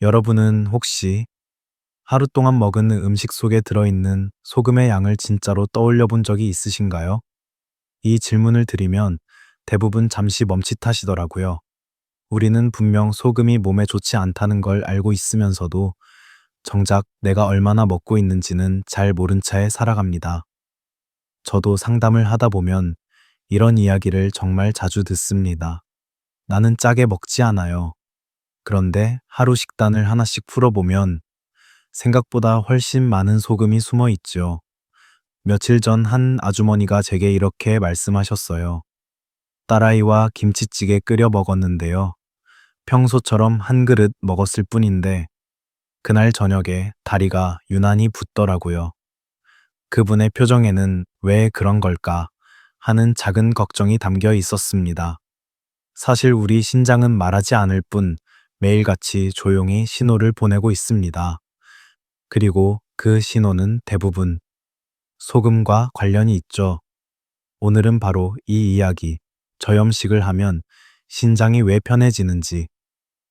여러분은 혹시 하루 동안 먹은 음식 속에 들어있는 소금의 양을 진짜로 떠올려 본 적이 있으신가요? 이 질문을 드리면 대부분 잠시 멈칫하시더라고요. 우리는 분명 소금이 몸에 좋지 않다는 걸 알고 있으면서도 정작 내가 얼마나 먹고 있는지는 잘 모른 채 살아갑니다. 저도 상담을 하다 보면 이런 이야기를 정말 자주 듣습니다. 나는 짜게 먹지 않아요. 그런데 하루 식단을 하나씩 풀어보면 생각보다 훨씬 많은 소금이 숨어 있죠. 며칠 전 한 아주머니가 제게 이렇게 말씀하셨어요. 딸아이와 김치찌개 끓여 먹었는데요. 평소처럼 한 그릇 먹었을 뿐인데 그날 저녁에 다리가 유난히 붓더라고요. 그분의 표정에는 왜 그런 걸까 하는 작은 걱정이 담겨 있었습니다. 사실 우리 신장은 말하지 않을 뿐 매일같이 조용히 신호를 보내고 있습니다. 그리고 그 신호는 대부분 소금과 관련이 있죠. 오늘은 바로 이 이야기, 저염식을 하면 신장이 왜 편해지는지,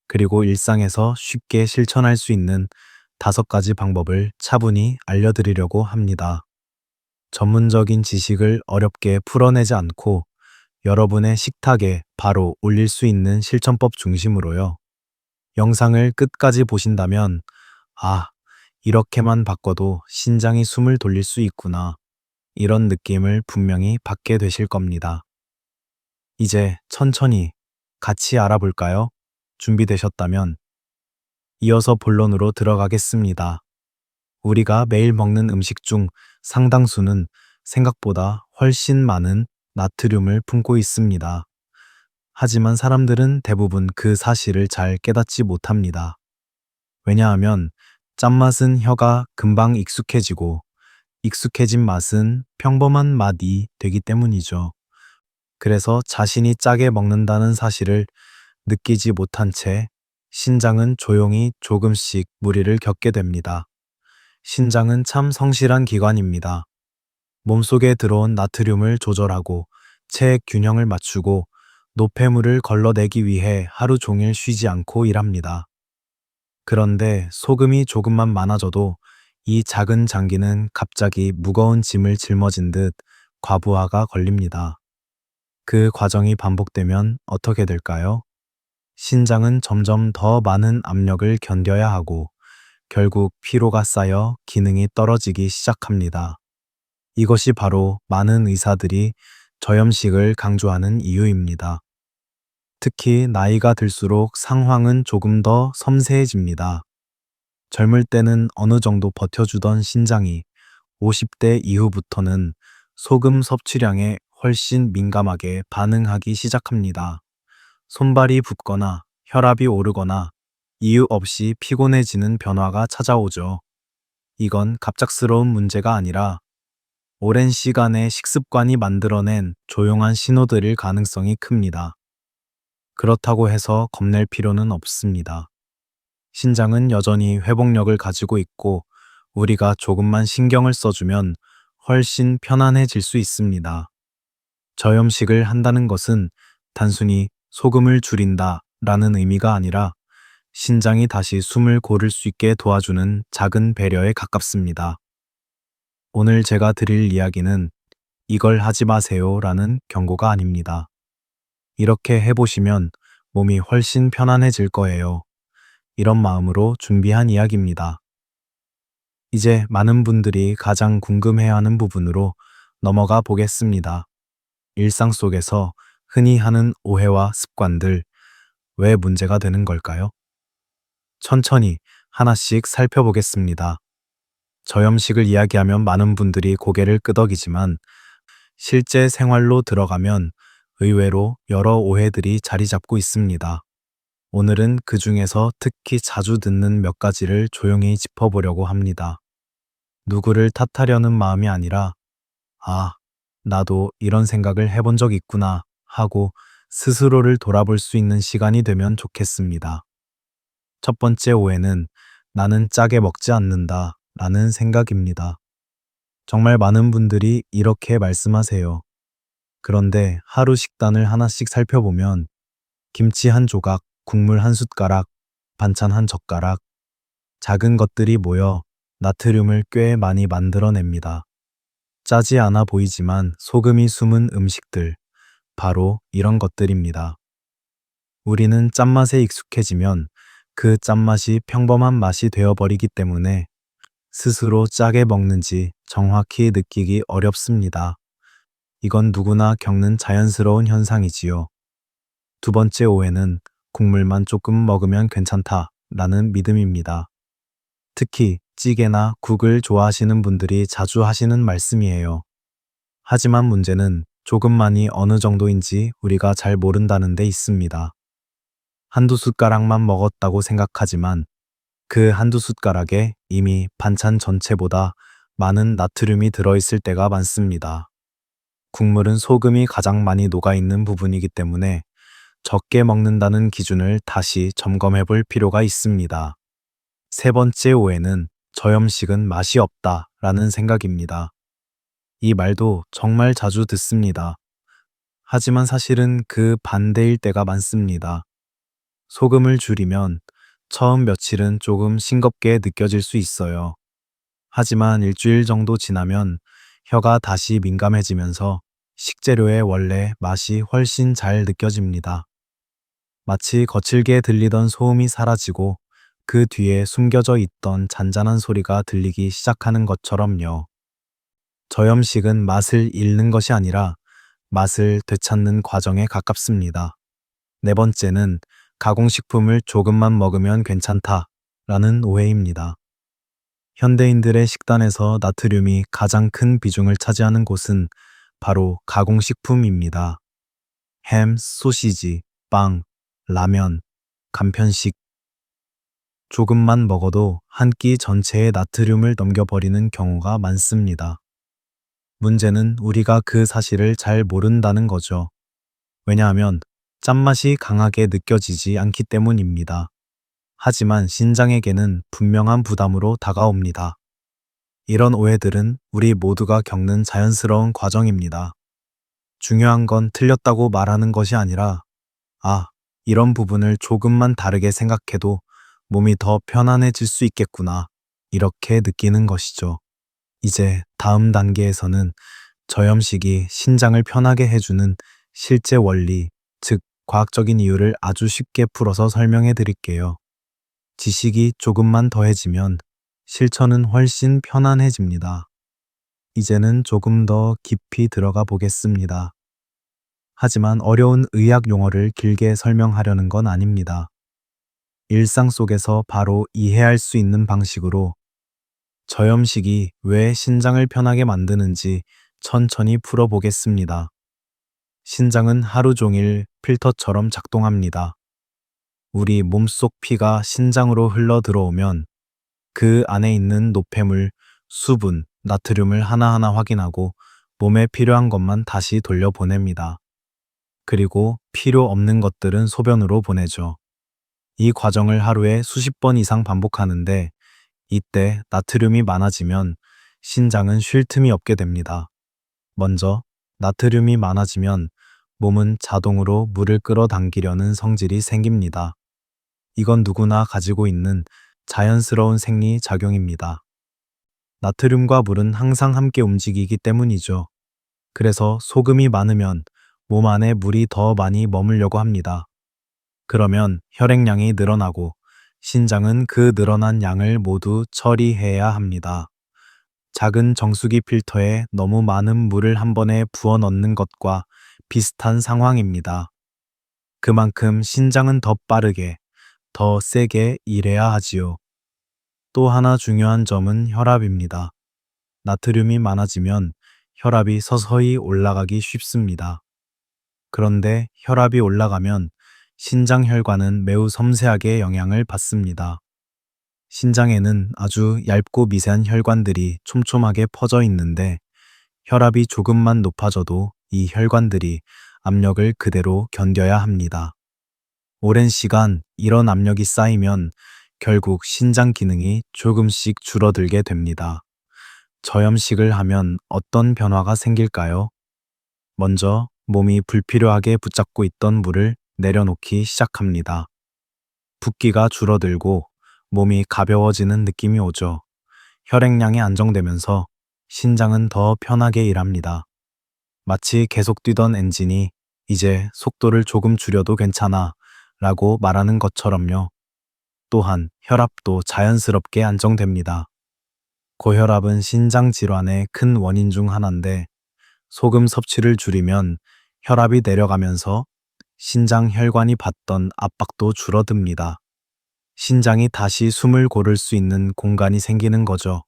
그리고 일상에서 쉽게 실천할 수 있는 5가지 방법을 차분히 알려드리려고 합니다. 전문적인 지식을 어렵게 풀어내지 않고 여러분의 식탁에 바로 올릴 수 있는 실천법 중심으로요. 영상을 끝까지 보신다면, 아, 이렇게만 바꿔도 신장이 숨을 돌릴 수 있구나. 이런 느낌을 분명히 받게 되실 겁니다. 이제 천천히 같이 알아볼까요? 준비되셨다면 이어서 본론으로 들어가겠습니다. 우리가 매일 먹는 음식 중 상당수는 생각보다 훨씬 많은 나트륨을 품고 있습니다. 하지만 사람들은 대부분 그 사실을 잘 깨닫지 못합니다. 왜냐하면 짠맛은 혀가 금방 익숙해지고 익숙해진 맛은 평범한 맛이 되기 때문이죠. 그래서 자신이 짜게 먹는다는 사실을 느끼지 못한 채 신장은 조용히 조금씩 무리를 겪게 됩니다. 신장은 참 성실한 기관입니다. 몸속에 들어온 나트륨을 조절하고 체액 균형을 맞추고 노폐물을 걸러내기 위해 하루 종일 쉬지 않고 일합니다. 그런데 소금이 조금만 많아져도 이 작은 장기는 갑자기 무거운 짐을 짊어진 듯 과부하가 걸립니다. 그 과정이 반복되면 어떻게 될까요? 신장은 점점 더 많은 압력을 견뎌야 하고 결국 피로가 쌓여 기능이 떨어지기 시작합니다. 이것이 바로 많은 의사들이 저염식을 강조하는 이유입니다. 특히 나이가 들수록 상황은 조금 더 섬세해집니다. 젊을 때는 어느 정도 버텨주던 신장이 50대 이후부터는 소금 섭취량에 훨씬 민감하게 반응하기 시작합니다. 손발이 붓거나 혈압이 오르거나 이유 없이 피곤해지는 변화가 찾아오죠. 이건 갑작스러운 문제가 아니라 오랜 시간의 식습관이 만들어낸 조용한 신호들일 가능성이 큽니다. 그렇다고 해서 겁낼 필요는 없습니다. 신장은 여전히 회복력을 가지고 있고 우리가 조금만 신경을 써주면 훨씬 편안해질 수 있습니다. 저염식을 한다는 것은 단순히 소금을 줄인다 라는 의미가 아니라 신장이 다시 숨을 고를 수 있게 도와주는 작은 배려에 가깝습니다. 오늘 제가 드릴 이야기는 이걸 하지 마세요 라는 경고가 아닙니다. 이렇게 해보시면 몸이 훨씬 편안해질 거예요. 이런 마음으로 준비한 이야기입니다. 이제 많은 분들이 가장 궁금해하는 부분으로 넘어가 보겠습니다. 일상 속에서 흔히 하는 오해와 습관들, 왜 문제가 되는 걸까요? 천천히 하나씩 살펴보겠습니다. 저염식을 이야기하면 많은 분들이 고개를 끄덕이지만 실제 생활로 들어가면 의외로 여러 오해들이 자리 잡고 있습니다. 오늘은 그 중에서 특히 자주 듣는 몇 가지를 조용히 짚어보려고 합니다. 누구를 탓하려는 마음이 아니라, 아, 나도 이런 생각을 해본 적 있구나 하고 스스로를 돌아볼 수 있는 시간이 되면 좋겠습니다. 첫 번째 오해는 나는 짜게 먹지 않는다 라는 생각입니다. 정말 많은 분들이 이렇게 말씀하세요. 그런데 하루 식단을 하나씩 살펴보면 김치 한 조각, 국물 한 숟가락, 반찬 한 젓가락, 작은 것들이 모여 나트륨을 꽤 많이 만들어냅니다. 짜지 않아 보이지만 소금이 숨은 음식들, 바로 이런 것들입니다. 우리는 짠맛에 익숙해지면 그 짠맛이 평범한 맛이 되어버리기 때문에 스스로 짜게 먹는지 정확히 느끼기 어렵습니다. 이건 누구나 겪는 자연스러운 현상이지요. 두 번째 오해는 국물만 조금 먹으면 괜찮다라는 믿음입니다. 특히 찌개나 국을 좋아하시는 분들이 자주 하시는 말씀이에요. 하지만 문제는 조금만이 어느 정도인지 우리가 잘 모른다는 데 있습니다. 한두 숟가락만 먹었다고 생각하지만 그 한두 숟가락에 이미 반찬 전체보다 많은 나트륨이 들어있을 때가 많습니다. 국물은 소금이 가장 많이 녹아있는 부분이기 때문에 적게 먹는다는 기준을 다시 점검해 볼 필요가 있습니다. 세 번째 오해는 저염식은 맛이 없다라는 생각입니다. 이 말도 정말 자주 듣습니다. 하지만 사실은 그 반대일 때가 많습니다. 소금을 줄이면 처음 며칠은 조금 싱겁게 느껴질 수 있어요. 하지만 일주일 정도 지나면 혀가 다시 민감해지면서 식재료의 원래 맛이 훨씬 잘 느껴집니다. 마치 거칠게 들리던 소음이 사라지고 그 뒤에 숨겨져 있던 잔잔한 소리가 들리기 시작하는 것처럼요. 저염식은 맛을 잃는 것이 아니라 맛을 되찾는 과정에 가깝습니다. 네 번째는 가공식품을 조금만 먹으면 괜찮다라는 오해입니다. 현대인들의 식단에서 나트륨이 가장 큰 비중을 차지하는 곳은 바로 가공식품입니다. 햄, 소시지, 빵, 라면, 간편식. 조금만 먹어도 한 끼 전체의 나트륨을 넘겨버리는 경우가 많습니다. 문제는 우리가 그 사실을 잘 모른다는 거죠. 왜냐하면 짠맛이 강하게 느껴지지 않기 때문입니다. 하지만 신장에게는 분명한 부담으로 다가옵니다. 이런 오해들은 우리 모두가 겪는 자연스러운 과정입니다. 중요한 건 틀렸다고 말하는 것이 아니라, 아, 이런 부분을 조금만 다르게 생각해도 몸이 더 편안해질 수 있겠구나, 이렇게 느끼는 것이죠. 이제 다음 단계에서는 저염식이 신장을 편하게 해주는 실제 원리, 즉 과학적인 이유를 아주 쉽게 풀어서 설명해 드릴게요. 지식이 조금만 더해지면 실천은 훨씬 편안해집니다. 이제는 조금 더 깊이 들어가 보겠습니다. 하지만 어려운 의학 용어를 길게 설명하려는 건 아닙니다. 일상 속에서 바로 이해할 수 있는 방식으로 저염식이 왜 신장을 편하게 만드는지 천천히 풀어보겠습니다. 신장은 하루 종일 필터처럼 작동합니다. 우리 몸속 피가 신장으로 흘러 들어오면 그 안에 있는 노폐물, 수분, 나트륨을 하나하나 확인하고 몸에 필요한 것만 다시 돌려보냅니다. 그리고 필요 없는 것들은 소변으로 보내죠. 이 과정을 하루에 수십 번 이상 반복하는데 이때 나트륨이 많아지면 신장은 쉴 틈이 없게 됩니다. 먼저 나트륨이 많아지면 몸은 자동으로 물을 끌어당기려는 성질이 생깁니다. 이건 누구나 가지고 있는 자연스러운 생리 작용입니다. 나트륨과 물은 항상 함께 움직이기 때문이죠. 그래서 소금이 많으면 몸 안에 물이 더 많이 머물려고 합니다. 그러면 혈액량이 늘어나고 신장은 그 늘어난 양을 모두 처리해야 합니다. 작은 정수기 필터에 너무 많은 물을 한 번에 부어 넣는 것과 비슷한 상황입니다. 그만큼 신장은 더 빠르게, 더 세게 일해야 하지요. 또 하나 중요한 점은 혈압입니다. 나트륨이 많아지면 혈압이 서서히 올라가기 쉽습니다. 그런데 혈압이 올라가면 신장 혈관은 매우 섬세하게 영향을 받습니다. 신장에는 아주 얇고 미세한 혈관들이 촘촘하게 퍼져 있는데 혈압이 조금만 높아져도 이 혈관들이 압력을 그대로 견뎌야 합니다. 오랜 시간 이런 압력이 쌓이면 결국 신장 기능이 조금씩 줄어들게 됩니다. 저염식을 하면 어떤 변화가 생길까요? 먼저 몸이 불필요하게 붙잡고 있던 물을 내려놓기 시작합니다. 붓기가 줄어들고 몸이 가벼워지는 느낌이 오죠. 혈액량이 안정되면서 신장은 더 편하게 일합니다. 마치 계속 뛰던 엔진이 이제 속도를 조금 줄여도 괜찮아 라고 말하는 것처럼요. 또한 혈압도 자연스럽게 안정됩니다. 고혈압은 신장 질환의 큰 원인 중 하나인데 소금 섭취를 줄이면 혈압이 내려가면서 신장 혈관이 받던 압박도 줄어듭니다. 신장이 다시 숨을 고를 수 있는 공간이 생기는 거죠.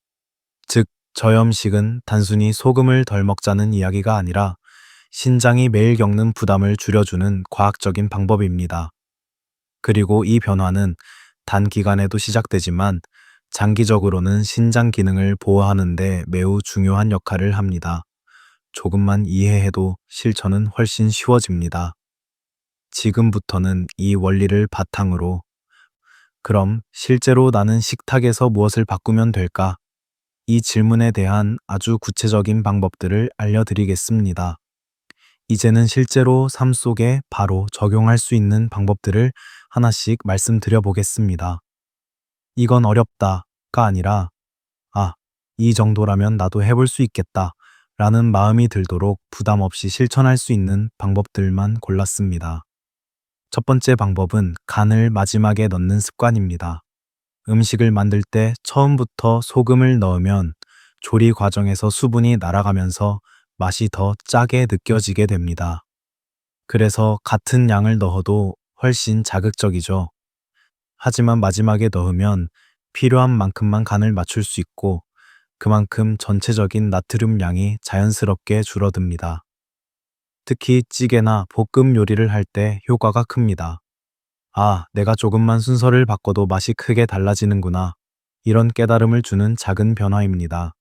즉, 저염식은 단순히 소금을 덜 먹자는 이야기가 아니라 신장이 매일 겪는 부담을 줄여주는 과학적인 방법입니다. 그리고 이 변화는 단기간에도 시작되지만 장기적으로는 신장 기능을 보호하는 데 매우 중요한 역할을 합니다. 조금만 이해해도 실천은 훨씬 쉬워집니다. 지금부터는 이 원리를 바탕으로 그럼 실제로 나는 식탁에서 무엇을 바꾸면 될까? 이 질문에 대한 아주 구체적인 방법들을 알려드리겠습니다. 이제는 실제로 삶 속에 바로 적용할 수 있는 방법들을 하나씩 말씀드려 보겠습니다. 이건 어렵다가 아니라, 아, 이 정도라면 나도 해볼 수 있겠다 라는 마음이 들도록 부담 없이 실천할 수 있는 방법들만 골랐습니다. 첫 번째 방법은 간을 마지막에 넣는 습관입니다. 음식을 만들 때 처음부터 소금을 넣으면 조리 과정에서 수분이 날아가면서 맛이 더 짜게 느껴지게 됩니다. 그래서 같은 양을 넣어도 훨씬 자극적이죠. 하지만 마지막에 넣으면 필요한 만큼만 간을 맞출 수 있고 그만큼 전체적인 나트륨 양이 자연스럽게 줄어듭니다. 특히 찌개나 볶음 요리를 할 때 효과가 큽니다. 아, 내가 조금만 순서를 바꿔도 맛이 크게 달라지는구나. 이런 깨달음을 주는 작은 변화입니다.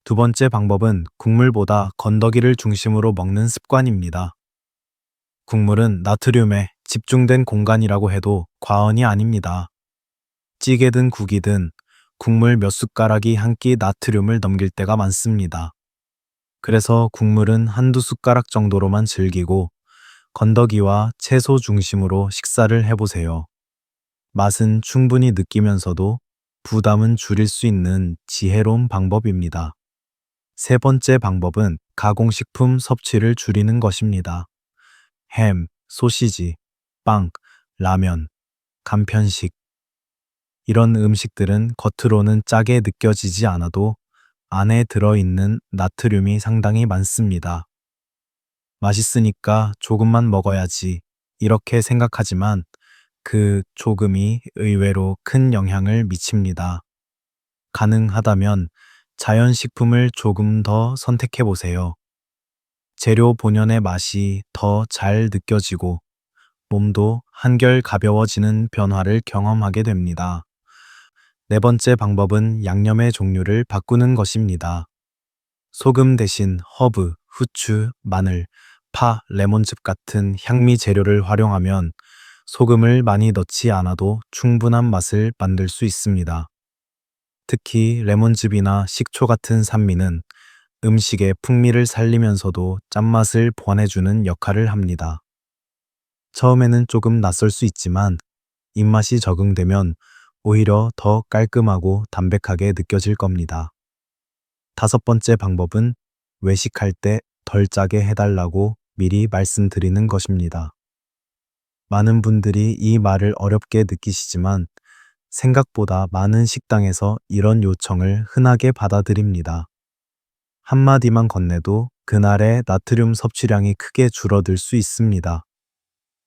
두 번째 방법은 국물보다 건더기를 중심으로 먹는 습관입니다. 국물은 나트륨에 집중된 공간이라고 해도 과언이 아닙니다. 찌개든 국이든 국물 몇 숟가락이 한 끼 나트륨을 넘길 때가 많습니다. 그래서 국물은 한두 숟가락 정도로만 즐기고 건더기와 채소 중심으로 식사를 해보세요. 맛은 충분히 느끼면서도 부담은 줄일 수 있는 지혜로운 방법입니다. 세 번째 방법은 가공식품 섭취를 줄이는 것입니다. 햄, 소시지, 빵, 라면, 간편식. 이런 음식들은 겉으로는 짜게 느껴지지 않아도 안에 들어있는 나트륨이 상당히 많습니다. 맛있으니까 조금만 먹어야지 이렇게 생각하지만 그 조금이 의외로 큰 영향을 미칩니다. 가능하다면 자연식품을 조금 더 선택해 보세요. 재료 본연의 맛이 더 잘 느껴지고 몸도 한결 가벼워지는 변화를 경험하게 됩니다. 네 번째 방법은 양념의 종류를 바꾸는 것입니다. 소금 대신 허브, 후추, 마늘, 파, 레몬즙 같은 향미 재료를 활용하면 소금을 많이 넣지 않아도 충분한 맛을 만들 수 있습니다. 특히 레몬즙이나 식초 같은 산미는 음식의 풍미를 살리면서도 짠맛을 보완해주는 역할을 합니다. 처음에는 조금 낯설 수 있지만 입맛이 적응되면 오히려 더 깔끔하고 담백하게 느껴질 겁니다. 다섯 번째 방법은 외식할 때 덜 짜게 해달라고 미리 말씀드리는 것입니다. 많은 분들이 이 말을 어렵게 느끼시지만 생각보다 많은 식당에서 이런 요청을 흔하게 받아들입니다. 한마디만 건네도 그날의 나트륨 섭취량이 크게 줄어들 수 있습니다.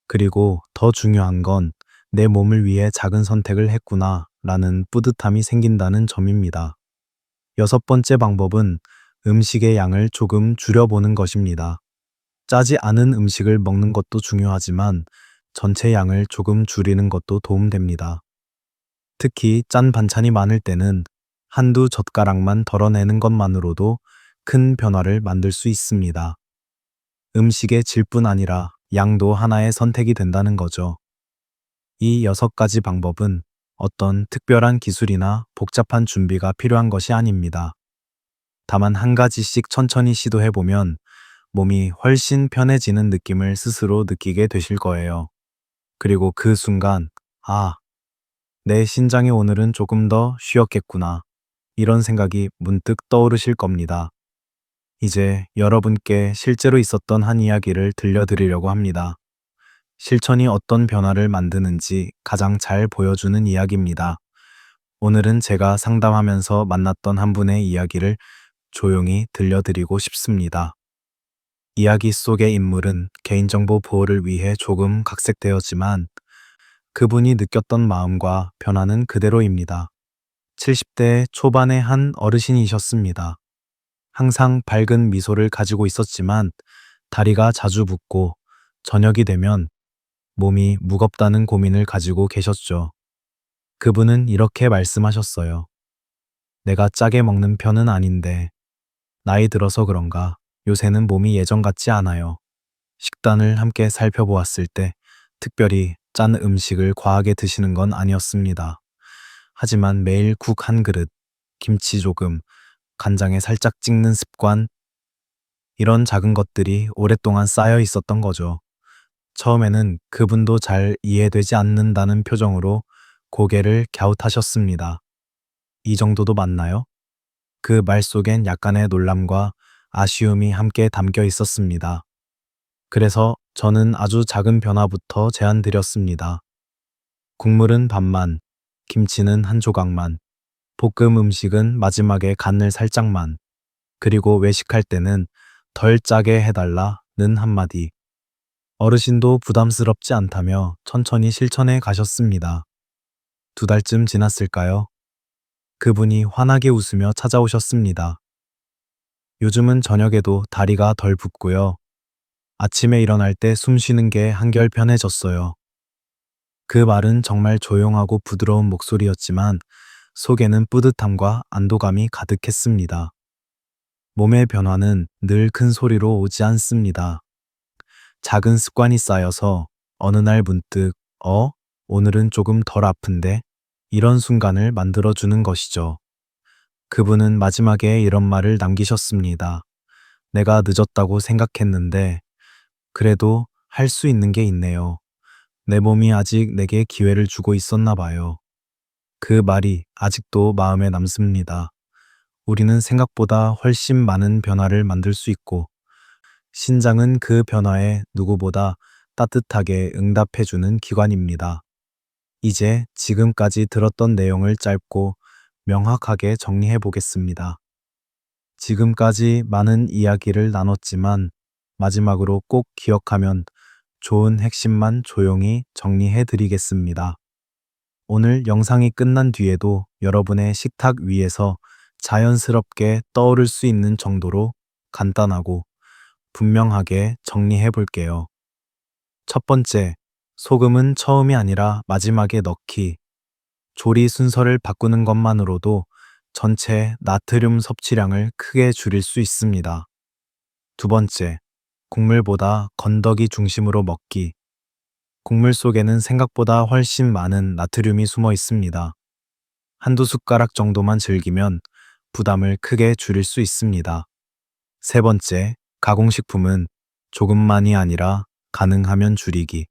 그리고 더 중요한 건 내 몸을 위해 작은 선택을 했구나 라는 뿌듯함이 생긴다는 점입니다. 여섯 번째 방법은 음식의 양을 조금 줄여보는 것입니다. 짜지 않은 음식을 먹는 것도 중요하지만 전체 양을 조금 줄이는 것도 도움됩니다. 특히 짠 반찬이 많을 때는 한두 젓가락만 덜어내는 것만으로도 큰 변화를 만들 수 있습니다. 음식의 질뿐 아니라 양도 하나의 선택이 된다는 거죠. 이 6가지 방법은 어떤 특별한 기술이나 복잡한 준비가 필요한 것이 아닙니다. 다만 한 가지씩 천천히 시도해보면 몸이 훨씬 편해지는 느낌을 스스로 느끼게 되실 거예요. 그리고 그 순간, 아, 내 신장이 오늘은 조금 더 쉬었겠구나. 이런 생각이 문득 떠오르실 겁니다. 이제 여러분께 실제로 있었던 한 이야기를 들려드리려고 합니다. 실천이 어떤 변화를 만드는지 가장 잘 보여주는 이야기입니다. 오늘은 제가 상담하면서 만났던 한 분의 이야기를 조용히 들려드리고 싶습니다. 이야기 속의 인물은 개인정보 보호를 위해 조금 각색되었지만 그분이 느꼈던 마음과 변화는 그대로입니다. 70대 초반의 한 어르신이셨습니다. 항상 밝은 미소를 가지고 있었지만 다리가 자주 붓고 저녁이 되면 몸이 무겁다는 고민을 가지고 계셨죠. 그분은 이렇게 말씀하셨어요. 내가 짜게 먹는 편은 아닌데 나이 들어서 그런가 요새는 몸이 예전 같지 않아요. 식단을 함께 살펴보았을 때 특별히 짠 음식을 과하게 드시는 건 아니었습니다. 하지만 매일 국 한 그릇, 김치 조금, 간장에 살짝 찍는 습관, 이런 작은 것들이 오랫동안 쌓여 있었던 거죠. 처음에는 그분도 잘 이해되지 않는다는 표정으로 고개를 갸웃하셨습니다. 이 정도도 맞나요? 그 말 속엔 약간의 놀람과 아쉬움이 함께 담겨 있었습니다. 그래서 저는 아주 작은 변화부터 제안드렸습니다. 국물은 반만, 김치는 한 조각만, 볶음 음식은 마지막에 간을 살짝만, 그리고 외식할 때는 덜 짜게 해달라는 한마디. 어르신도 부담스럽지 않다며 천천히 실천해 가셨습니다. 2달쯤 지났을까요? 그분이 환하게 웃으며 찾아오셨습니다. 요즘은 저녁에도 다리가 덜 붓고요. 아침에 일어날 때 숨 쉬는 게 한결 편해졌어요. 그 말은 정말 조용하고 부드러운 목소리였지만 속에는 뿌듯함과 안도감이 가득했습니다. 몸의 변화는 늘 큰 소리로 오지 않습니다. 작은 습관이 쌓여서 어느 날 문득, 오늘은 조금 덜 아픈데? 이런 순간을 만들어주는 것이죠. 그분은 마지막에 이런 말을 남기셨습니다. 내가 늦었다고 생각했는데, 그래도 할 수 있는 게 있네요. 내 몸이 아직 내게 기회를 주고 있었나 봐요. 그 말이 아직도 마음에 남습니다. 우리는 생각보다 훨씬 많은 변화를 만들 수 있고, 신장은 그 변화에 누구보다 따뜻하게 응답해주는 기관입니다. 이제 지금까지 들었던 내용을 짧고 명확하게 정리해 보겠습니다. 지금까지 많은 이야기를 나눴지만 마지막으로 꼭 기억하면 좋은 핵심만 조용히 정리해 드리겠습니다. 오늘 영상이 끝난 뒤에도 여러분의 식탁 위에서 자연스럽게 떠오를 수 있는 정도로 간단하고 분명하게 정리해 볼게요. 첫 번째, 소금은 처음이 아니라 마지막에 넣기. 조리 순서를 바꾸는 것만으로도 전체 나트륨 섭취량을 크게 줄일 수 있습니다. 두 번째, 국물보다 건더기 중심으로 먹기. 국물 속에는 생각보다 훨씬 많은 나트륨이 숨어 있습니다. 한두 숟가락 정도만 즐기면 부담을 크게 줄일 수 있습니다. 세 번째, 가공식품은 조금만이 아니라 가능하면 줄이기.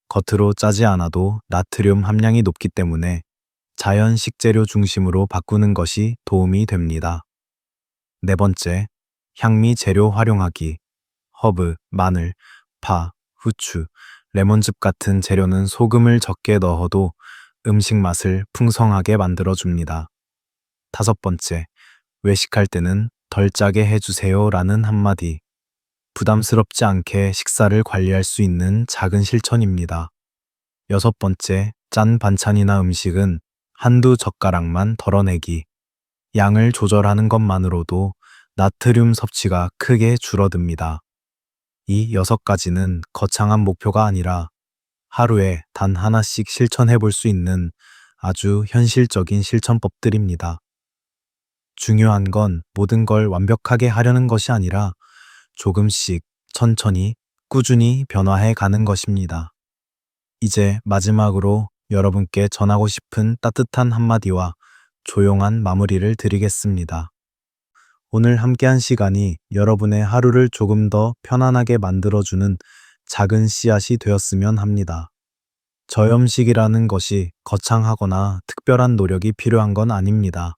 겉으로 짜지 않아도 나트륨 함량이 높기 때문에 자연 식재료 중심으로 바꾸는 것이 도움이 됩니다. 네 번째, 향미 재료 활용하기. 허브, 마늘, 파, 후추, 레몬즙 같은 재료는 소금을 적게 넣어도 음식 맛을 풍성하게 만들어줍니다. 다섯 번째, 외식할 때는 덜 짜게 해주세요 라는 한마디. 부담스럽지 않게 식사를 관리할 수 있는 작은 실천입니다. 여섯 번째, 짠 반찬이나 음식은 한두 젓가락만 덜어내기. 양을 조절하는 것만으로도 나트륨 섭취가 크게 줄어듭니다. 이 6가지는 거창한 목표가 아니라 하루에 단 하나씩 실천해 볼 수 있는 아주 현실적인 실천법들입니다. 중요한 건 모든 걸 완벽하게 하려는 것이 아니라 조금씩 천천히 꾸준히 변화해 가는 것입니다. 이제 마지막으로 여러분께 전하고 싶은 따뜻한 한마디와 조용한 마무리를 드리겠습니다. 오늘 함께한 시간이 여러분의 하루를 조금 더 편안하게 만들어주는 작은 씨앗이 되었으면 합니다. 저염식이라는 것이 거창하거나 특별한 노력이 필요한 건 아닙니다.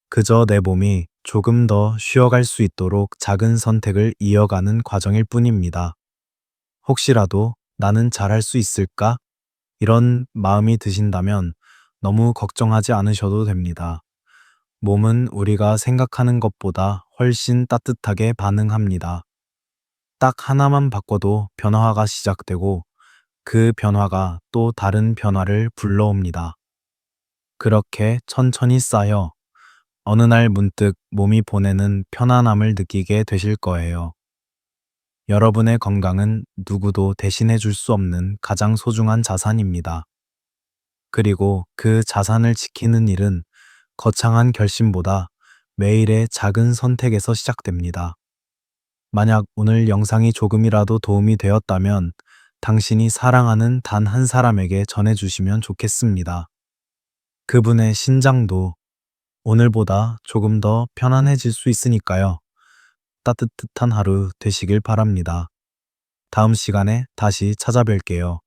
그저 내 몸이 조금 더 쉬어갈 수 있도록 작은 선택을 이어가는 과정일 뿐입니다. 혹시라도 나는 잘할 수 있을까? 이런 마음이 드신다면 너무 걱정하지 않으셔도 됩니다. 몸은 우리가 생각하는 것보다 훨씬 따뜻하게 반응합니다. 딱 하나만 바꿔도 변화가 시작되고 그 변화가 또 다른 변화를 불러옵니다. 그렇게 천천히 쌓여 어느 날 문득 몸이 보내는 편안함을 느끼게 되실 거예요. 여러분의 건강은 누구도 대신해 줄 수 없는 가장 소중한 자산입니다. 그리고 그 자산을 지키는 일은 거창한 결심보다 매일의 작은 선택에서 시작됩니다. 만약 오늘 영상이 조금이라도 도움이 되었다면 당신이 사랑하는 단 한 사람에게 전해주시면 좋겠습니다. 그분의 신장도 오늘보다 조금 더 편안해질 수 있으니까요. 따뜻한 하루 되시길 바랍니다. 다음 시간에 다시 찾아뵐게요.